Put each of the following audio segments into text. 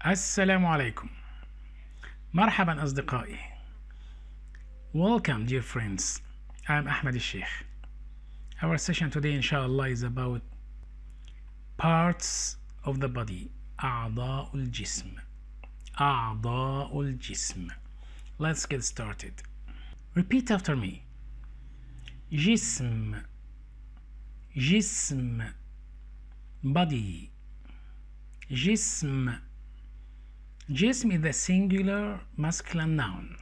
السلام عليكم. مرحبا أصدقائي. Welcome dear friends. I'm Ahmed al-Sheikh. Our session today inshallah is about parts of the body. أعضاء الجسم. أعضاء الجسم. Let's get started. Repeat after me. جسم. جسم. Body. جسم. Jism is the singular masculine noun.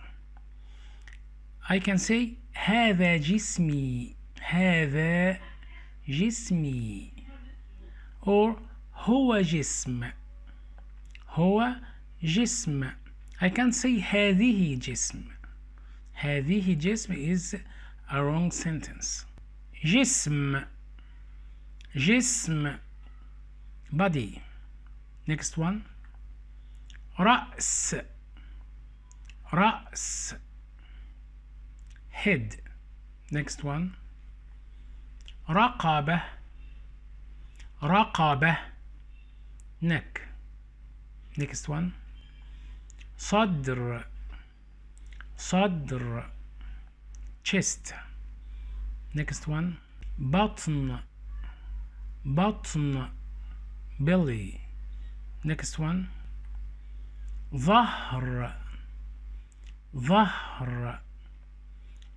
I can say هذا جسمي. هذا جسمي. Or هو جسم. هو جسم. I can say هذه جسم. هذه جسم is a wrong sentence. جسم. جسم. Body. Next one. رأس. رأس. head. Next one. رقبة. رقبة. neck. Next one. صدر. صدر. chest. Next one. بطن. بطن. belly. Next one. ظهر. ظهر.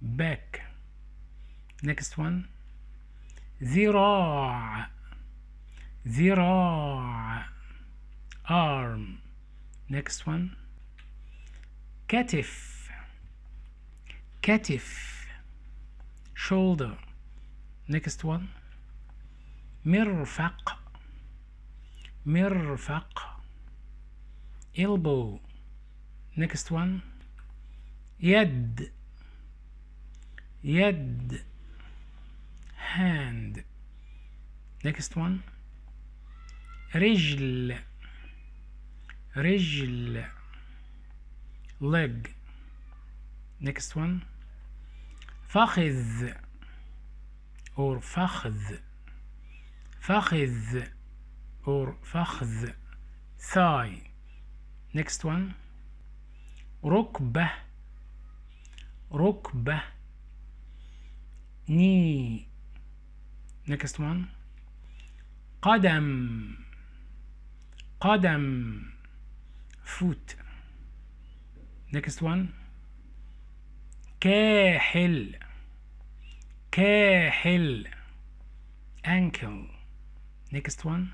back. Next one. ذراع. ذراع. arm. Next one. كتف. كتف. shoulder. Next one. مرفق. مرفق. elbow. Next one. يد. يد. hand. Next one. رجل. رجل. leg. Next one. فخذ or فخذ. فخذ or فخذ. thigh. Next one. ركبة. ركبة. knee. Next one. قدم. قدم. foot. Next one. كاحل. كاحل. ankle. Next one.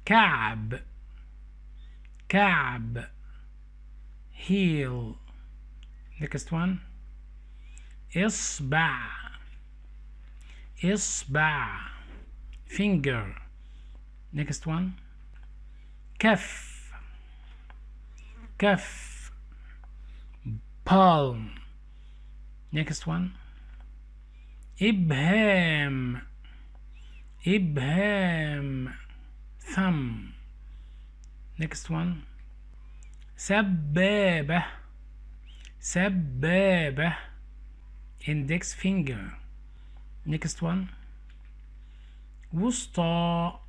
كعب. كعب. heel. Next one. إصبع. إصبع. finger. Next one. كف. كف. palm. Next one. إبهام. إبهام. thumb. Next one. سبابة. سبابة. index finger. Next one. وسطى.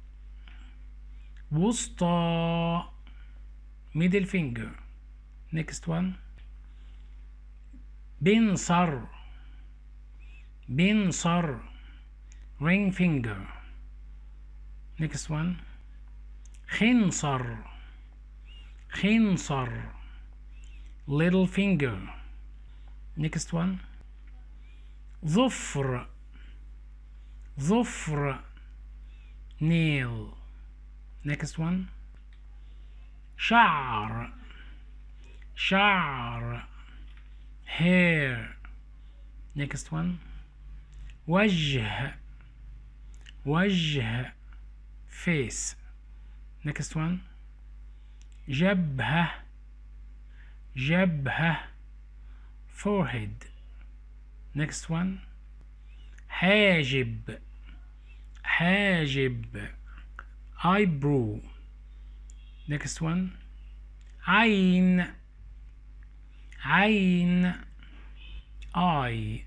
وسطى. middle finger. Next one. بنصر. بنصر. ring finger. Next one. خنصر. خنصر. little finger. Next one. ظفر. ظفر. nail. Next one. شعر. شعر. hair. Next one. وجه. وجه. face. Next one. جبهة. جبهة. forehead. Next one. حاجب. حاجب. eyebrow. Next one. عين. عين. eye.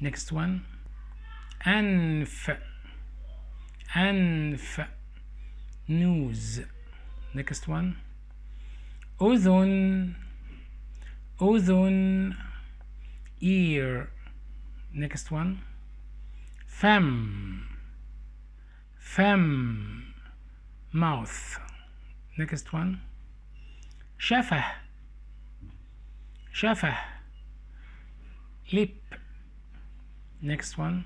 Next one. أنف. أنف. nose. Next one. أذن. أذن. Ear. Next one. فم. فم. Mouth. Next one. شفة. شفة. Lip. Next one.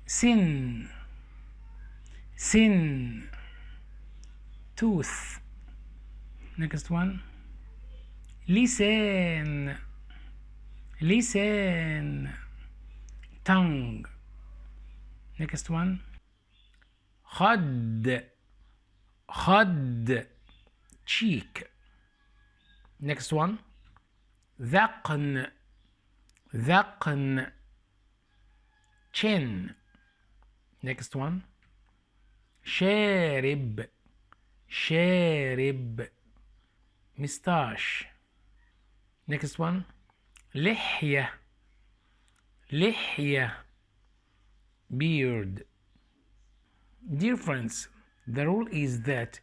سن. سن. Tooth. Next one. لسان. لسان. Tongue. Next one. خد. خد. Cheek. Next one. ذقن. ذقن. Chin. Next one. شارب. شارب. Moustache. Next one. لحية. لحية. Beard. Dear friends, the rule is that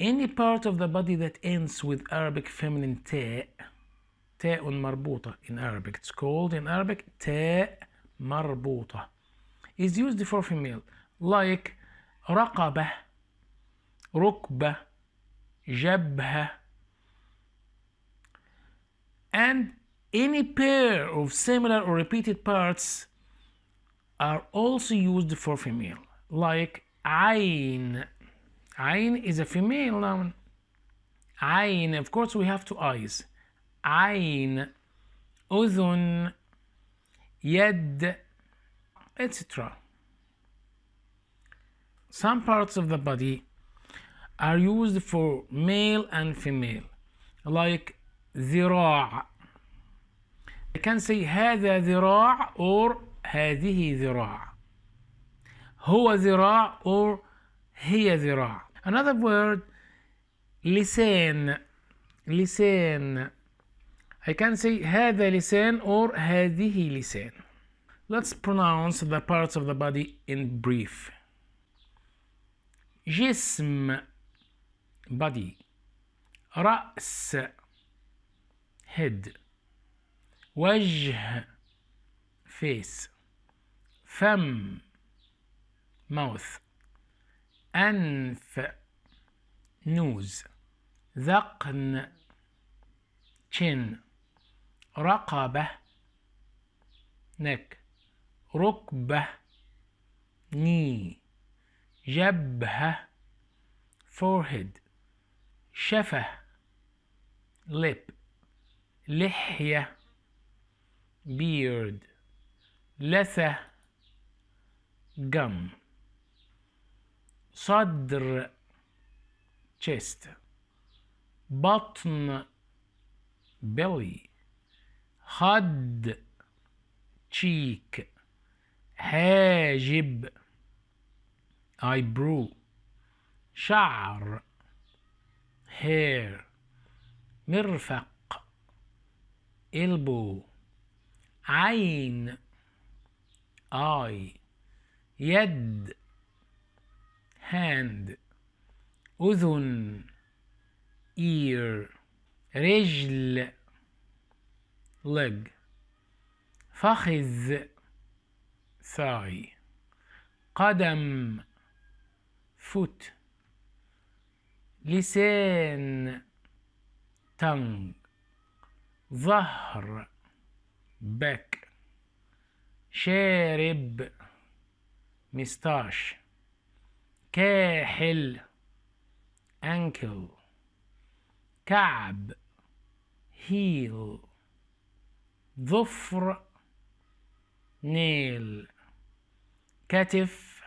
any part of the body that ends with Arabic feminine تاء, تاء مربوطة in Arabic, it's called in Arabic تاء مربوطة, is used for female, like رقبة, ركبة, جبهة, and any pair of similar or repeated parts are also used for female, like عين. عين is a female noun. عين, of course we have two eyes. عين. أذن. يد, etc. Some parts of the body are used for male and female, like ذراع. I can say هذا ذراع or هذه ذراع. هو ذراع or هي ذراع. Another word, لسان. لسان. I can say هذا لسان or هذه لسان. Let's pronounce the parts of the body in brief. جسم, body. رأس, head. وجه, face. فم, mouth. أنف, nose. ذقن, chin. رقبة, neck. ركبة, knee. جبهة, forehead. شفة, lip. لحية, beard. لثة, gum. صدر, chest. بطن, belly. خد, cheek. حاجب, eyebrow. شعر, hair. مرفق, elbow. عين, eye. يد, hand. أذن, ear. رجل, leg. فخذ, thigh. قدم, foot. لسان, tongue. ظهر, back. شارب, moustache. كاحل, ankle. كعب, heel. ظفر, nail. كتف,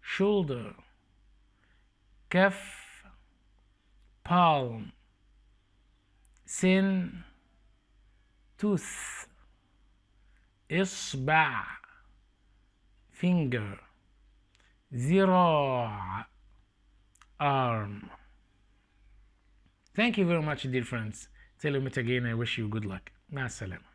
shoulder. كف, palm. سن, tooth. إصبع, finger. ذراع, arm. Thank you very much, dear friends. Till we meet again, I wish you good luck. مع السلامة.